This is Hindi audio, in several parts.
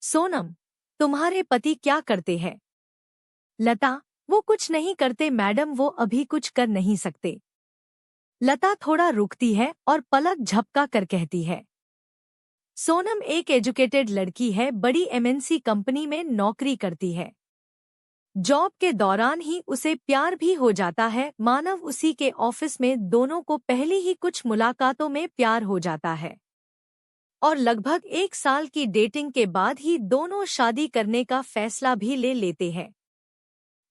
सोनम, तुम्हारे पति क्या करते हैं? लता, वो कुछ नहीं करते मैडम, वो अभी कुछ कर नहीं सकते। लता थोड़ा रुकती है और पलक झपका कर कहती है। सोनम एक एजुकेटेड लड़की है, बड़ी एमएनसी कंपनी में नौकरी करती है। जॉब के दौरान ही उसे प्यार भी हो जाता है। मानव उसी के ऑफिस में, दोनों को पहली ही कुछ मुलाकातों में प्यार हो जाता है और लगभग 1 साल की डेटिंग के बाद ही दोनों शादी करने का फैसला भी ले लेते हैं।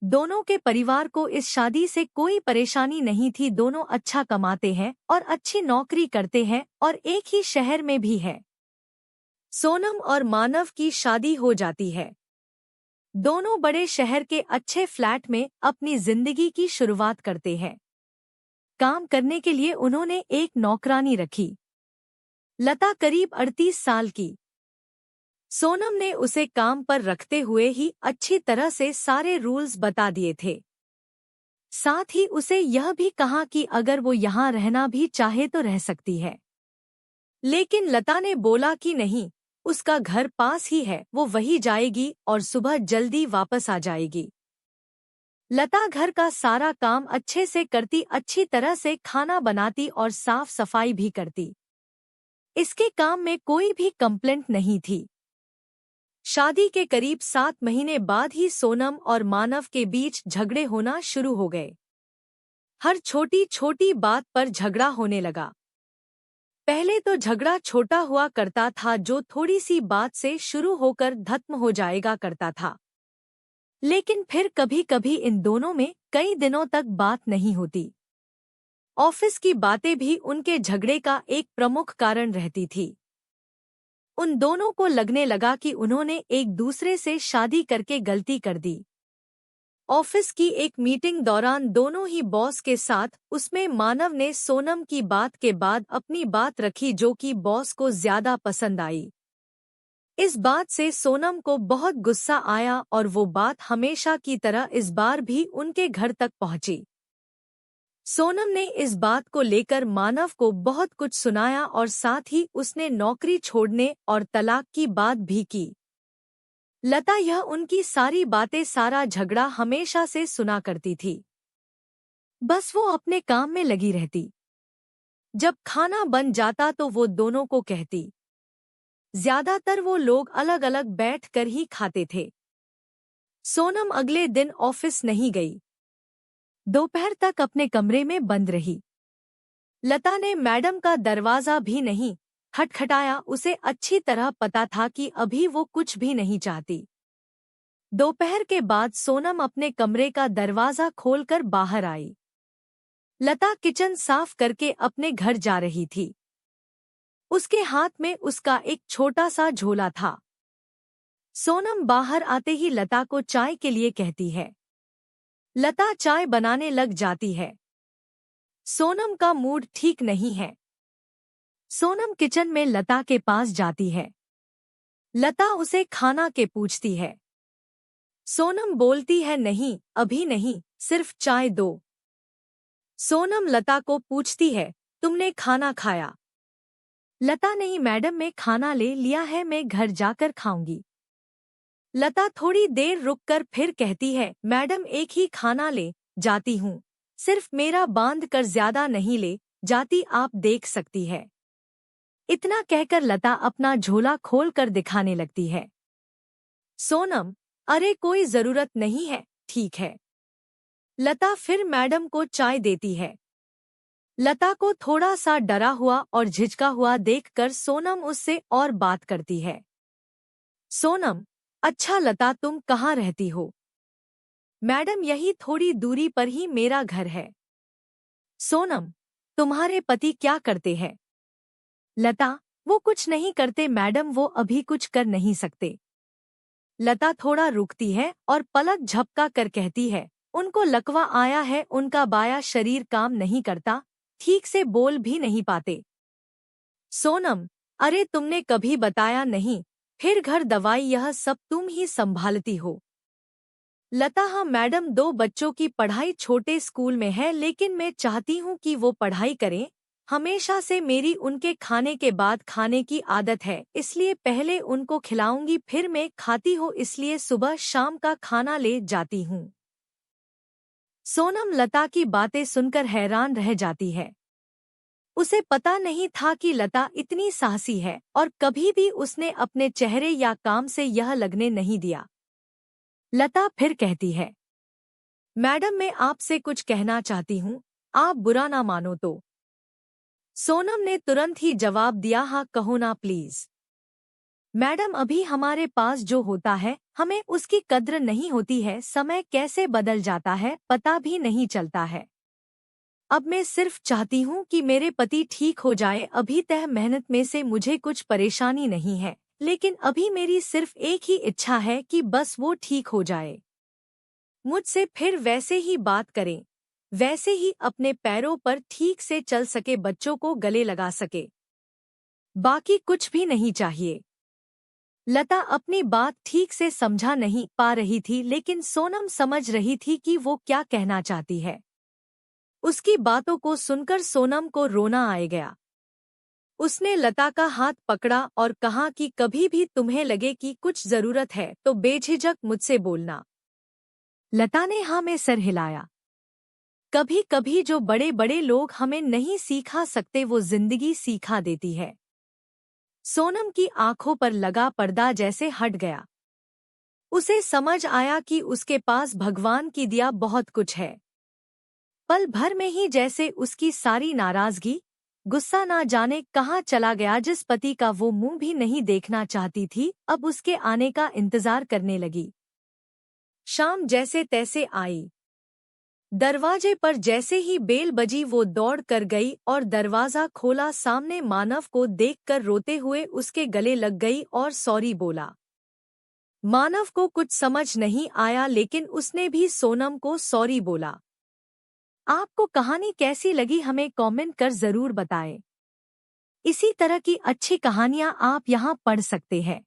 दोनों के परिवार को इस शादी से कोई परेशानी नहीं थी। दोनों अच्छा कमाते हैं और अच्छी नौकरी करते हैं और एक ही शहर में भी है। सोनम और मानव की शादी हो जाती है। दोनों बड़े शहर के अच्छे फ्लैट में अपनी जिंदगी की शुरुआत करते हैं। काम करने के लिए उन्होंने एक नौकरानी रखी। लता करीब 38 साल की। सोनम ने उसे काम पर रखते हुए ही अच्छी तरह से सारे रूल्स बता दिए थे। साथ ही उसे यह भी कहा कि अगर वो यहाँ रहना भी चाहे तो रह सकती है। लेकिन लता ने बोला कि नहीं, उसका घर पास ही है, वो वही जाएगी और सुबह जल्दी वापस आ जाएगी। लता घर का सारा काम अच्छे से करती, अच्छी तरह से खाना बनाती और साफ सफाई भी करती। इसके काम में कोई भी कंप्लेंट नहीं थी। शादी के करीब 7 महीने बाद ही सोनम और मानव के बीच झगड़े होना शुरू हो गए। हर छोटी छोटी बात पर झगड़ा होने लगा। पहले तो झगड़ा छोटा हुआ करता था, जो थोड़ी सी बात से शुरू होकर खत्म हो जाएगा करता था। लेकिन फिर कभी कभी इन दोनों में कई दिनों तक बात नहीं होती। ऑफिस की बातें भी उनके झगड़े का एक प्रमुख कारण रहती थी। उन दोनों को लगने लगा कि उन्होंने एक दूसरे से शादी करके गलती कर दी। ऑफिस की एक मीटिंग दौरान दोनों ही बॉस के साथ, उसमें मानव ने सोनम की बात के बाद अपनी बात रखी, जो कि बॉस को ज्यादा पसंद आई। इस बात से सोनम को बहुत गुस्सा आया और वो बात हमेशा की तरह इस बार भी उनके घर तक पहुंची। सोनम ने इस बात को लेकर मानव को बहुत कुछ सुनाया और साथ ही उसने नौकरी छोड़ने और तलाक की बात भी की। लता यह उनकी सारी बातें, सारा झगड़ा हमेशा से सुना करती थी। बस वो अपने काम में लगी रहती। जब खाना बन जाता तो वो दोनों को कहती। ज्यादातर वो लोग अलग अलग बैठ कर ही खाते थे। सोनम अगले दिन ऑफिस नहीं गई। दोपहर तक अपने कमरे में बंद रही। लता ने मैडम का दरवाजा भी नहीं खटखटाया। उसे अच्छी तरह पता था कि अभी वो कुछ भी नहीं चाहती। दोपहर के बाद सोनम अपने कमरे का दरवाजा खोलकर बाहर आई। लता किचन साफ करके अपने घर जा रही थी। उसके हाथ में उसका एक छोटा सा झोला था। सोनम बाहर आते ही लता को चाय के लिए कहती है। लता चाय बनाने लग जाती है। सोनम का मूड ठीक नहीं है। सोनम किचन में लता के पास जाती है। लता उसे खाना के पूछती है। सोनम बोलती है, नहीं, अभी नहीं, सिर्फ चाय दो। सोनम लता को पूछती है, तुमने खाना खाया? लता, नहीं मैडम, मैं खाना ले लिया है, मैं घर जाकर खाऊंगी। लता थोड़ी देर रुककर फिर कहती है, मैडम एक ही खाना ले जाती हूँ, सिर्फ मेरा बांध कर ज्यादा नहीं ले जाती, आप देख सकती है। इतना कहकर लता अपना झोला खोल कर दिखाने लगती है। सोनम, अरे कोई जरूरत नहीं है, ठीक है। लता फिर मैडम को चाय देती है। लता को थोड़ा सा डरा हुआ और झिझका हुआ देखकर सोनम उससे और बात करती है। सोनम, अच्छा लता, तुम कहाँ रहती हो? मैडम यही थोड़ी दूरी पर ही मेरा घर है। सोनम, तुम्हारे पति क्या करते हैं? लता, वो कुछ नहीं करते मैडम, वो अभी कुछ कर नहीं सकते। लता थोड़ा रुकती है और पलक झपका कर कहती है, उनको लकवा आया है, उनका बायां शरीर काम नहीं करता, ठीक से बोल भी नहीं पाते। सोनम, अरे तुमने कभी बताया नहीं, फिर घर दवाई यह सब तुम ही संभालती हो। लता, हाँ मैडम, 2 बच्चों की पढ़ाई छोटे स्कूल में है, लेकिन मैं चाहती हूँ कि वो पढ़ाई करें, हमेशा से मेरी उनके खाने के बाद खाने की आदत है, इसलिए पहले उनको खिलाऊंगी फिर मैं खाती हूँ, इसलिए सुबह शाम का खाना ले जाती हूँ। सोनम लता की बातें सुनकर हैरान रह जाती है। उसे पता नहीं था कि लता इतनी साहसी है और कभी भी उसने अपने चेहरे या काम से यह लगने नहीं दिया। लता फिर कहती है, मैडम मैं आपसे कुछ कहना चाहती हूँ, आप बुरा ना मानो तो। सोनम ने तुरंत ही जवाब दिया, हाँ कहो ना प्लीज। मैडम अभी हमारे पास जो होता है हमें उसकी कद्र नहीं होती है, समय कैसे बदल जाता है पता भी नहीं चलता है। अब मैं सिर्फ चाहती हूँ कि मेरे पति ठीक हो जाए, अभी तय मेहनत में से मुझे कुछ परेशानी नहीं है, लेकिन अभी मेरी सिर्फ एक ही इच्छा है कि बस वो ठीक हो जाए, मुझसे फिर वैसे ही बात करें, वैसे ही अपने पैरों पर ठीक से चल सके, बच्चों को गले लगा सके, बाकी कुछ भी नहीं चाहिए। लता अपनी बात ठीक से समझा नहीं पा रही थी, लेकिन सोनम समझ रही थी कि वो क्या कहना चाहती है। उसकी बातों को सुनकर सोनम को रोना आ गया। उसने लता का हाथ पकड़ा और कहा कि कभी भी तुम्हें लगे कि कुछ जरूरत है तो बेझिझक मुझसे बोलना। लता ने हाँ में सर हिलाया। कभी कभी जो बड़े बड़े लोग हमें नहीं सिखा सकते वो जिंदगी सिखा देती है। सोनम की आंखों पर लगा पर्दा जैसे हट गया। उसे समझ आया कि उसके पास भगवान की दिया बहुत कुछ है। पल भर में ही जैसे उसकी सारी नाराजगी, गुस्सा ना जाने कहाँ चला गया। जिस पति का वो मुंह भी नहीं देखना चाहती थी, अब उसके आने का इंतजार करने लगी। शाम जैसे तैसे आई। दरवाजे पर जैसे ही बेल बजी वो दौड़ कर गई और दरवाजा खोला। सामने मानव को देखकर रोते हुए उसके गले लग गई और सॉरी बोला। मानव को कुछ समझ नहीं आया, लेकिन उसने भी सोनम को सॉरी बोला। आपको कहानी कैसी लगी हमें कमेंट कर जरूर बताएं। इसी तरह की अच्छी कहानियां आप यहां पढ़ सकते हैं।